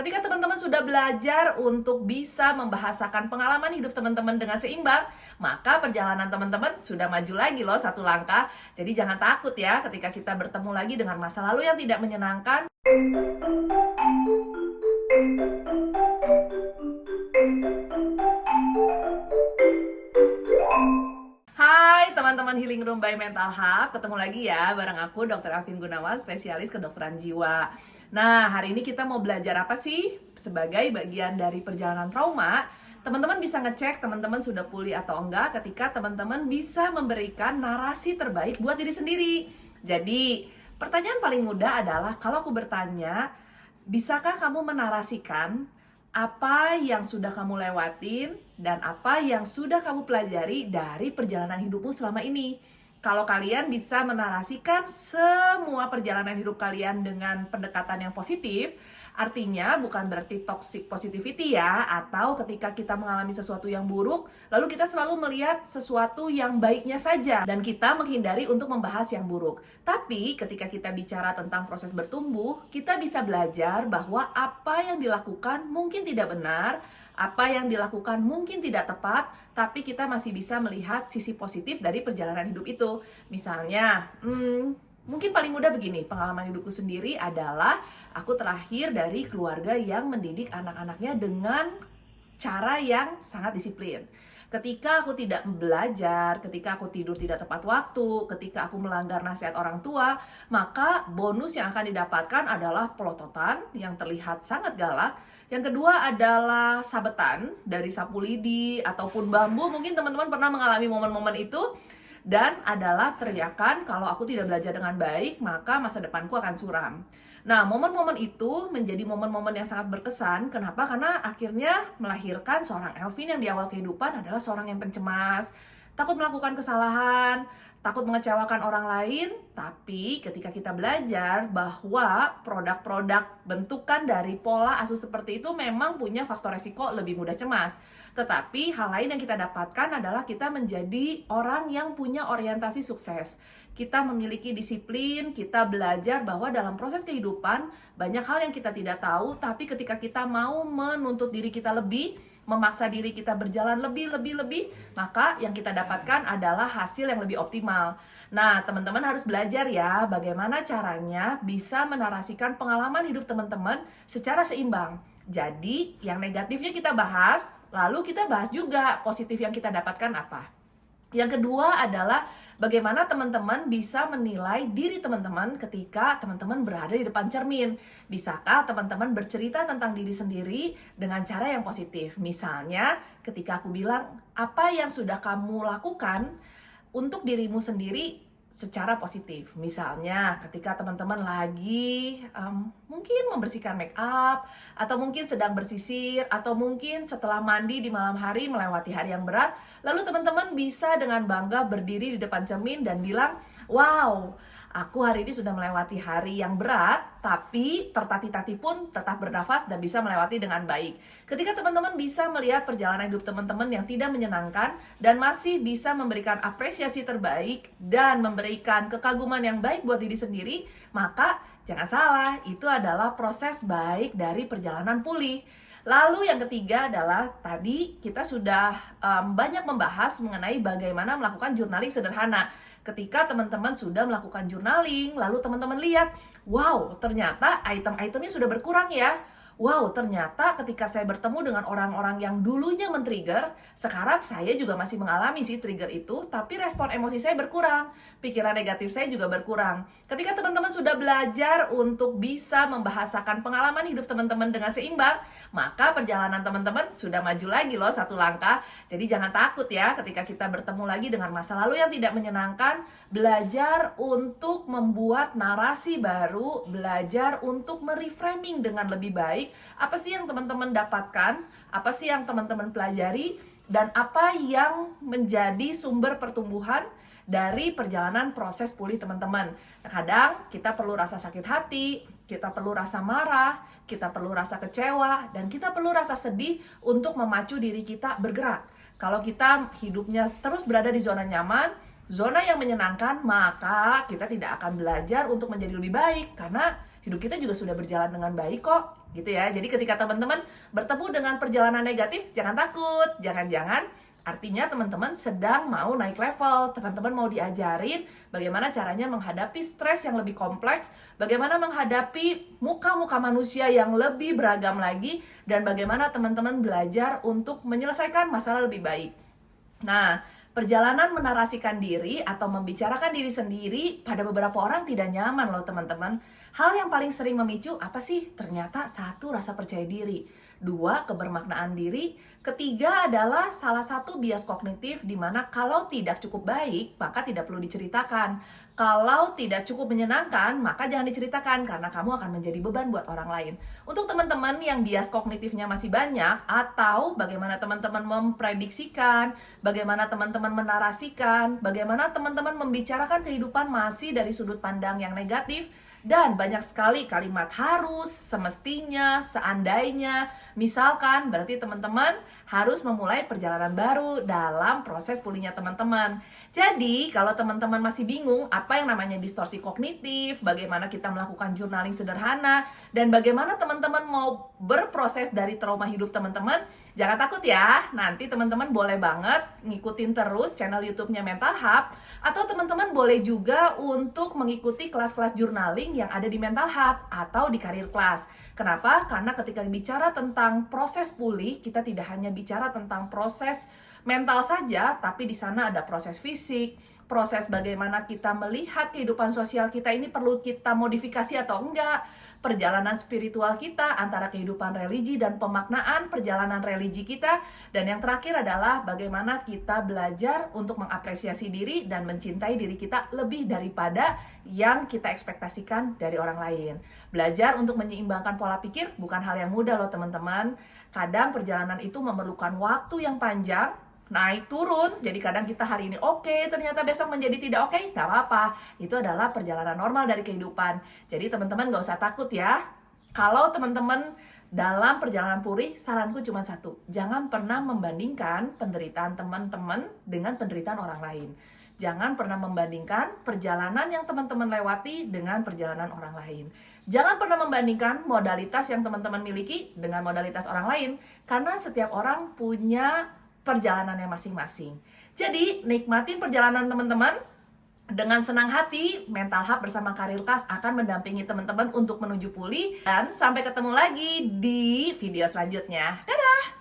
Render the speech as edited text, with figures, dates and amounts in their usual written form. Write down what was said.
Ketika teman-teman sudah belajar untuk bisa membahasakan pengalaman hidup teman-teman dengan seimbang, maka perjalanan teman-teman sudah maju lagi loh satu langkah. Jadi jangan takut ya ketika kita bertemu lagi dengan masa lalu yang tidak menyenangkan. Hai teman-teman Healing Room by Mental Hub, ketemu lagi ya bareng aku Dr. Alvin Gunawan, spesialis kedokteran jiwa. Nah, hari ini kita mau belajar apa sih? Sebagai bagian dari perjalanan trauma, teman-teman bisa ngecek teman-teman sudah pulih atau enggak ketika teman-teman bisa memberikan narasi terbaik buat diri sendiri. Jadi, pertanyaan paling mudah adalah kalau aku bertanya, bisakah kamu menarasikan apa yang sudah kamu lewatin dan apa yang sudah kamu pelajari dari perjalanan hidupmu selama ini? Kalau kalian bisa menarasikan semua perjalanan hidup kalian dengan pendekatan yang positif, artinya bukan berarti toxic positivity ya, atau ketika kita mengalami sesuatu yang buruk, lalu kita selalu melihat sesuatu yang baiknya saja, dan kita menghindari untuk membahas yang buruk. Tapi ketika kita bicara tentang proses bertumbuh, kita bisa belajar bahwa apa yang dilakukan mungkin tidak benar, apa yang dilakukan mungkin tidak tepat, tapi kita masih bisa melihat sisi positif dari perjalanan hidup itu. Misalnya, mungkin paling mudah begini, pengalaman hidupku sendiri adalah aku terlahir dari keluarga yang mendidik anak-anaknya dengan cara yang sangat disiplin. Ketika aku tidak belajar, ketika aku tidur tidak tepat waktu, ketika aku melanggar nasihat orang tua, maka bonus yang akan didapatkan adalah pelototan yang terlihat sangat galak. Yang kedua adalah sabetan dari sapu lidi ataupun bambu. Mungkin teman-teman pernah mengalami momen-momen itu. Dan adalah teriakan kalau aku tidak belajar dengan baik, maka masa depanku akan suram. Nah, momen-momen itu menjadi momen-momen yang sangat berkesan. Kenapa? Karena akhirnya melahirkan seorang Elvin yang di awal kehidupan adalah seorang yang pencemas, takut melakukan kesalahan, takut mengecewakan orang lain. Tapi ketika kita belajar bahwa produk-produk bentukan dari pola asuh seperti itu memang punya faktor resiko lebih mudah cemas. Tetapi hal lain yang kita dapatkan adalah kita menjadi orang yang punya orientasi sukses. Kita memiliki disiplin, kita belajar bahwa dalam proses kehidupan banyak hal yang kita tidak tahu, tapi ketika kita mau menuntut diri kita lebih, memaksa diri kita berjalan lebih, maka yang kita dapatkan adalah hasil yang lebih optimal. Nah, teman-teman harus belajar ya, bagaimana caranya bisa menarasikan pengalaman hidup teman-teman secara seimbang. Jadi, yang negatifnya kita bahas, lalu kita bahas juga positif yang kita dapatkan apa. Yang kedua adalah bagaimana teman-teman bisa menilai diri teman-teman ketika teman-teman berada di depan cermin. Bisakah teman-teman bercerita tentang diri sendiri dengan cara yang positif? Misalnya, ketika aku bilang, apa yang sudah kamu lakukan untuk dirimu sendiri secara positif. Misalnya ketika teman-teman lagi mungkin membersihkan make up, atau mungkin sedang bersisir, atau mungkin setelah mandi di malam hari melewati hari yang berat, lalu teman-teman bisa dengan bangga berdiri di depan cermin dan bilang, wow, aku hari ini sudah melewati hari yang berat, tapi tertatih-tatih pun tetap bernafas dan bisa melewati dengan baik. Ketika teman-teman bisa melihat perjalanan hidup teman-teman yang tidak menyenangkan dan masih bisa memberikan apresiasi terbaik dan memberikan kekaguman yang baik buat diri sendiri, maka jangan salah, itu adalah proses baik dari perjalanan pulih. Lalu yang ketiga adalah tadi kita sudah banyak membahas mengenai bagaimana melakukan journaling sederhana. Ketika teman-teman sudah melakukan journaling, lalu teman-teman lihat, wow, ternyata item-itemnya sudah berkurang ya. Wow, ternyata ketika saya bertemu dengan orang-orang yang dulunya men-trigger, sekarang saya juga masih mengalami sih trigger itu, tapi respon emosi saya berkurang, pikiran negatif saya juga berkurang. Ketika teman-teman sudah belajar untuk bisa membahasakan pengalaman hidup teman-teman dengan seimbang, maka perjalanan teman-teman sudah maju lagi loh satu langkah. Jadi jangan takut ya ketika kita bertemu lagi dengan masa lalu yang tidak menyenangkan, belajar untuk membuat narasi baru, belajar untuk mereframing dengan lebih baik. Apa sih yang teman-teman dapatkan? Apa sih yang teman-teman pelajari? Dan apa yang menjadi sumber pertumbuhan dari perjalanan proses pulih teman-teman? Kadang kita perlu rasa sakit hati, kita perlu rasa marah, kita perlu rasa kecewa, dan kita perlu rasa sedih untuk memacu diri kita bergerak. Kalau kita hidupnya terus berada di zona nyaman, zona yang menyenangkan, maka kita tidak akan belajar untuk menjadi lebih baik, karena hidup kita juga sudah berjalan dengan baik kok. gitu ya. Jadi ketika teman-teman bertemu dengan perjalanan negatif, jangan takut, jangan-jangan artinya teman-teman sedang mau naik level, teman-teman mau diajarin bagaimana caranya menghadapi stres yang lebih kompleks, bagaimana menghadapi muka-muka manusia yang lebih beragam lagi, dan bagaimana teman-teman belajar untuk menyelesaikan masalah lebih baik. Nah, perjalanan menarasikan diri atau membicarakan diri sendiri pada beberapa orang tidak nyaman loh teman-teman. Hal yang paling sering memicu apa sih? Ternyata satu, rasa percaya diri. Dua, kebermaknaan diri. Ketiga adalah salah satu bias kognitif di mana kalau tidak cukup baik, maka tidak perlu diceritakan. Kalau tidak cukup menyenangkan, maka jangan diceritakan karena kamu akan menjadi beban buat orang lain. Untuk teman-teman yang bias kognitifnya masih banyak, atau bagaimana teman-teman memprediksikan, bagaimana teman-teman menarasikan, bagaimana teman-teman membicarakan kehidupan masih dari sudut pandang yang negatif, dan banyak sekali kalimat harus, semestinya, seandainya. Misalkan berarti teman-teman harus memulai perjalanan baru dalam proses pulihnya teman-teman. Jadi kalau teman-teman masih bingung apa yang namanya distorsi kognitif, bagaimana kita melakukan journaling sederhana, dan bagaimana teman-teman mau berproses dari trauma hidup teman-teman, jangan takut ya. Nanti teman-teman boleh banget ngikutin terus channel YouTube-nya Mental Hub, atau teman-teman boleh juga untuk mengikuti kelas-kelas journaling yang ada di Mental Hub atau di Career Class. Kenapa? Karena ketika bicara tentang proses pulih, kita tidak hanya bicara tentang proses mental saja, tapi di sana ada proses fisik, proses bagaimana kita melihat kehidupan sosial kita ini perlu kita modifikasi atau enggak, perjalanan spiritual kita antara kehidupan religi dan pemaknaan perjalanan religi kita, dan yang terakhir adalah bagaimana kita belajar untuk mengapresiasi diri dan mencintai diri kita lebih daripada yang kita ekspektasikan dari orang lain. Belajar untuk menyeimbangkan pola pikir bukan hal yang mudah loh teman-teman. Kadang perjalanan itu memerlukan waktu yang panjang, naik turun, jadi kadang kita hari ini oke, ternyata besok menjadi tidak oke, nggak apa-apa. Itu adalah perjalanan normal dari kehidupan. Jadi teman-teman nggak usah takut ya. Kalau teman-teman dalam perjalanan pulih, saranku cuma satu, jangan pernah membandingkan penderitaan teman-teman dengan penderitaan orang lain. Jangan pernah membandingkan perjalanan yang teman-teman lewati dengan perjalanan orang lain. Jangan pernah membandingkan modalitas yang teman-teman miliki dengan modalitas orang lain, karena setiap orang punya perjalanannya masing-masing. Jadi, nikmatin perjalanan teman-teman. Dengan senang hati, Mental Hub bersama Career Class akan mendampingi teman-teman untuk menuju pulih. Dan sampai ketemu lagi di video selanjutnya. Dadah!